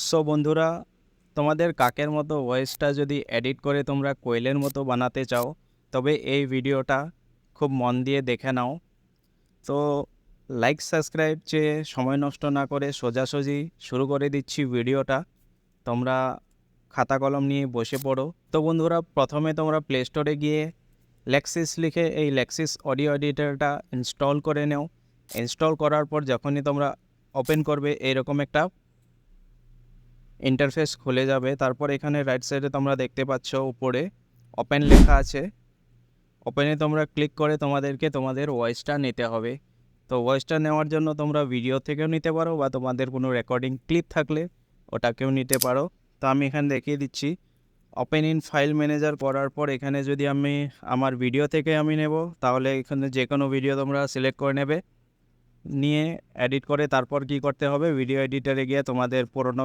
So বন্ধুরা, তোমাদের কাকের মতো ভয়েসটা যদি এডিট করে তোমরা কোয়েলের মতো বানাতে চাও, তবে এই ভিডিওটা খুব মন দিয়ে দেখে নাও। তো লাইক সাবস্ক্রাইব চেয়ে সময় নষ্ট না করে সোজাসুজি শুরু করে দিচ্ছি ভিডিওটা। তোমরা খাতা কলম নিয়ে বসে পড়ো। তো বন্ধুরা, প্রথমে তোমরা প্লে স্টোরে গিয়ে লেক্সিস লিখে এই লেক্সিস অডিও এডিটরটা ইনস্টল করে নাও। ইনস্টল করার পর যখনই তোমরা ওপেন করবে, এরকম একটা ইন্টারফেস খুলে যাবে। তারপর এখানে রাইট সাইডে তোমরা দেখতে পাচ্ছ উপরে ওপেন লেখা আছে। ওপেনে তোমরা ক্লিক করে তোমাদেরকে তোমাদের ভয়েসটা নিতে হবে। তো ভয়েসটা নেওয়ার জন্য তোমরা ভিডিও থেকেও নিতে পারো, বা তোমাদের কোনো রেকর্ডিং ক্লিপ থাকলে ওটাকেও নিতে পারো। তো আমি এখানে দেখিয়ে দিচ্ছি। ওপেন ইন ফাইল ম্যানেজার করার পর এখানে যদি আমি আমার ভিডিও থেকে আমি নেব, তাহলে এখানে যে কোনো ভিডিও তোমরা সিলেক্ট করে নেবে, নিয়ে এডিট করে তারপর কি করতে হবে, ভিডিও এডিটরে গিয়ে তোমাদের পুরনো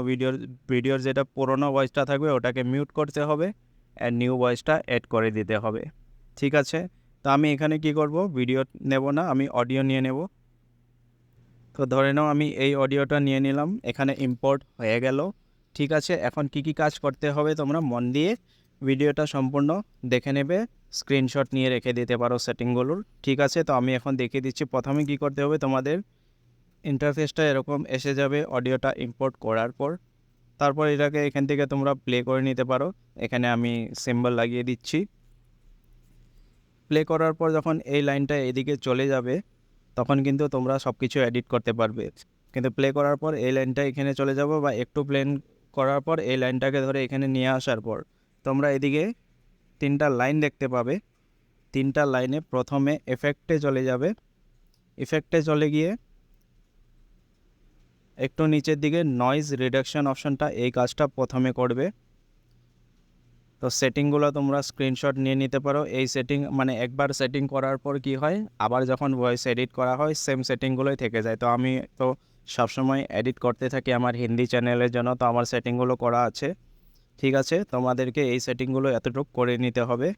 ভিডিওর যেটা পুরনো ভয়েসটা থাকবে ওটাকে মিউট করতে হবে, আর নিউ ভয়েসটা অ্যাড করে দিতে হবে। ঠিক আছে, তো আমি এখানে কি করব, ভিডিও নেব না, আমি অডিও নিয়ে নেব। তো ধরে নাও আমি এই অডিওটা নিয়ে নিলাম, এখানে ইম্পোর্ট হয়ে গেল। ঠিক আছে, এখন কি কি কাজ করতে হবে তোমরা মন দিয়ে ভিডিওটা সম্পূর্ণ দেখে নেবে, স্ক্রিনশট নিয়ে রেখে দিতে পারো সেটিংগুলোর। ঠিক আছে, তো আমি এখন দেখিয়ে দিচ্ছি। প্রথমে কি করতে হবে, তোমাদের ইন্টারফেসটা এরকম এসে যাবে অডিওটা ইম্পোর্ট করার পর। তারপর এটাকে এখান থেকে তোমরা প্লে করে নিতে পারো। এখানে আমি সিম্বল লাগিয়ে দিচ্ছি। প্লে করার পর যখন এই লাইনটা এদিকে চলে যাবে, তখন কিন্তু তোমরা সব কিছু এডিট করতে পারবে। কিন্তু প্লে করার পর এই লাইনটা এখানে চলে যাব, বা একটু প্লেন করার পর এই লাইনটাকে ধরে এখানে নিয়ে আসার পর তোমরা এদিকে তিনটা লাইন দেখতে পাবে। তিনটা লাইনে প্রথমে এফেক্টে চলে যাবে। ইফেক্টে চলে গিয়ে একটু নিচের দিকে নয়েজ রিডাকশন অপশনটা, এই কাজটা প্রথমে করবে। তো সেটিংগুলো তোমরা স্ক্রিনশট নিয়ে নিতে পারো। এই সেটিং মানে একবার সেটিং করার পর কি হয়, আবার যখন ভয়েস এডিট করা হয় সেম সেটিংগুলোই থেকে যায়। তো আমি তো সবসময় এডিট করতে থাকি আমার হিন্দি চ্যানেলের জন্য, তো আমার সেটিংগুলো করা আছে। ঠিক আছে, তোমাদেরকে এই সেটিংগুলো এতটুকু করে নিতে হবে।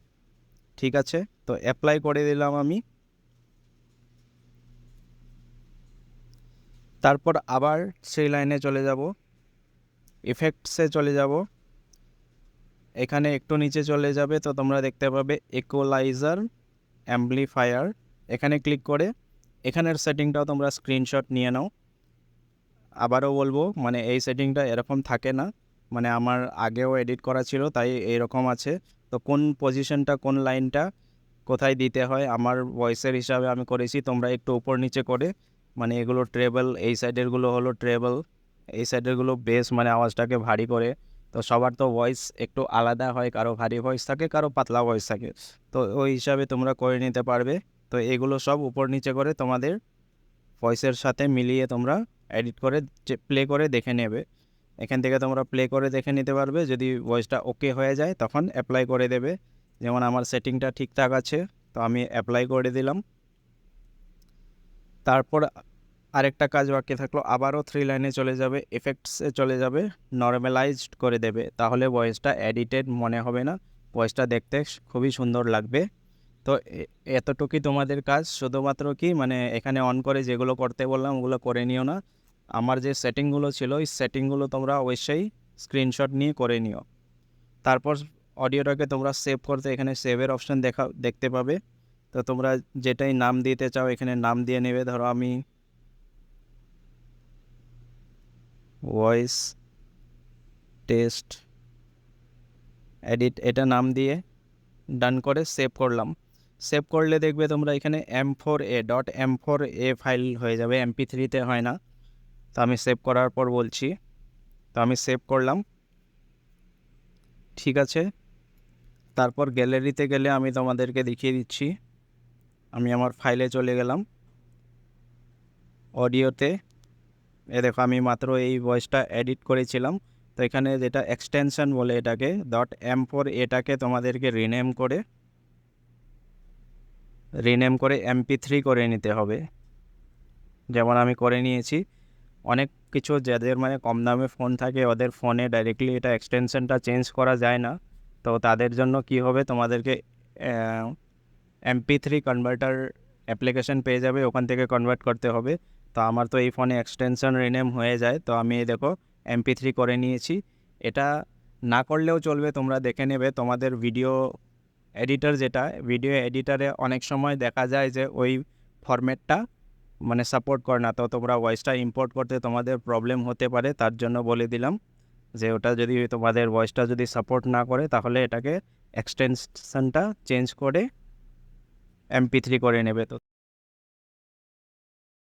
ঠিক আছে, তো অ্যাপ্লাই করে দিলাম আমি। তারপর আবার সেই লাইনে চলে যাব, ইফেক্টসে চলে যাব। এখানে একটু নিচে চলে যাবে, তো তোমরা দেখতে পাবে ইকুয়ালাইজার অ্যাম্পলিফায়ার। এখানে ক্লিক করে এখানের সেটিংটাও তোমরা স্ক্রিনশট নিয়ে নাও। আবারও বলবো, মানে এই সেটিংটা এরকম থাকে না, মানে আমার আগেও এডিট করা ছিল তাই এরকম আছে। তো কোন পজিশনটা কোন লাইনটা কোথায় দিতে হয় আমার ভয়েসের হিসাবে আমি করেছি। তোমরা একটু উপর নিচে করে, মানে এগুলো ট্রেবল, এই সাইডেরগুলো হলো ট্রেবল, এই সাইডেরগুলো বেস, মানে আওয়াজটাকে ভারী করে। তো সবার তো ভয়েস একটু আলাদা হয়, কারো ভারী ভয়েস থাকে, কারো পাতলা ভয়েস থাকে। তো ওই হিসাবে তোমরা করে নিতে পারবে। তো এগুলো সব উপর নিচে করে তোমাদের ভয়েসের সাথে মিলিয়ে তোমরা এডিট করে প্লে করে দেখে নেবে। এখান থেকে তোমরা প্লে করে দেখে নিতে পারবে। যদি ভয়েসটা ওকে হয়ে যায় তখন অ্যাপ্লাই করে দেবে। যেমন আমার সেটিংটা ঠিকঠাক আছে, তো আমি অ্যাপ্লাই করে দিলাম। তারপর আরেকটা কাজ বাকি থাকলো, আবারও থ্রি লাইনে চলে যাবে, এফেক্টসে চলে যাবে, নর্মালাইজড করে দেবে। তাহলে ভয়েসটা এডিটেড মনে হবে না, ভয়েসটা দেখতে খুবই সুন্দর লাগবে। তো এতটুকুই তোমাদের কাজ। শুধুমাত্র কি, মানে এখানে অন করে যেগুলো করতে বললাম ওগুলো করে নিও না। আমার যে সেটিংগুলো ছিল ওই সেটিংগুলো তোমরা অবশ্যই স্ক্রিনশট নিয়ে করে নিও। তারপর অডিওটাকে তোমরা সেভ করতে এখানে সেভের অপশান দেখতে পাবে। তো তোমরা যেটাই নাম দিতে চাও এখানে নাম দিয়ে নেবে। ধরো আমি ভয়েস টেস্ট এডিট এটা নাম দিয়ে ডান করে সেভ করলাম। সেভ করলে দেখবে তোমরা এখানে M4A ফাইল হয়ে যাবে, MP3-তে হয় না। তো আমি সেভ করার পর বলছি, তো আমি সেভ করলাম। ঠিক আছে, তারপর গ্যালারিতে গেলে আমি তোমাদেরকে দেখিয়ে দিচ্ছি। আমি আমার ফাইলে চলে গেলাম, অডিওতে। দেখো আমি মাত্র এই ভয়েসটা এডিট করেছিলাম। তো এখানে যেটা এক্সটেনশন বলে এটাকে .M4A তোমাদেরকে রিনেম করে MP3 করে নিতে হবে, যেমন আমি করে নিয়েছি। অনেক কিছু যাদের মানে কম দামে ফোন থাকে ওদের ফোনে ডাইরেক্টলি এটা এক্সটেনশনটা চেঞ্জ করা যায় না। তো তাদের জন্য কি হবে, তোমাদেরকে MP3 কনভার্টার অ্যাপ্লিকেশন পেয়ে যাবে, ওখান থেকে কনভার্ট করতে হবে। তো আমার তো এই ফোনে এক্সটেনশন রিনেম হয়ে যায়, তো আমি দেখো MP3 করে নিয়েছি। এটা না করলেও চলবে, তোমরা দেখে নেবে তোমাদের ভিডিও এডিটর যেটা, ভিডিও এডিটরে অনেক সময় দেখা যায় যে ওই ফরম্যাটটা মানে সাপোর্ট করে না, তো তোমরা ভয়েসটা ইম্পোর্ট করতে তোমাদের প্রবলেম হতে পারে, তার জন্য বলে দিলাম যে ওটা যদি তোমাদের ভয়েসটা যদি সাপোর্ট না করে তাহলে এটাকে এক্সটেনশনটা চেঞ্জ করে MP3 করে নেবে। তো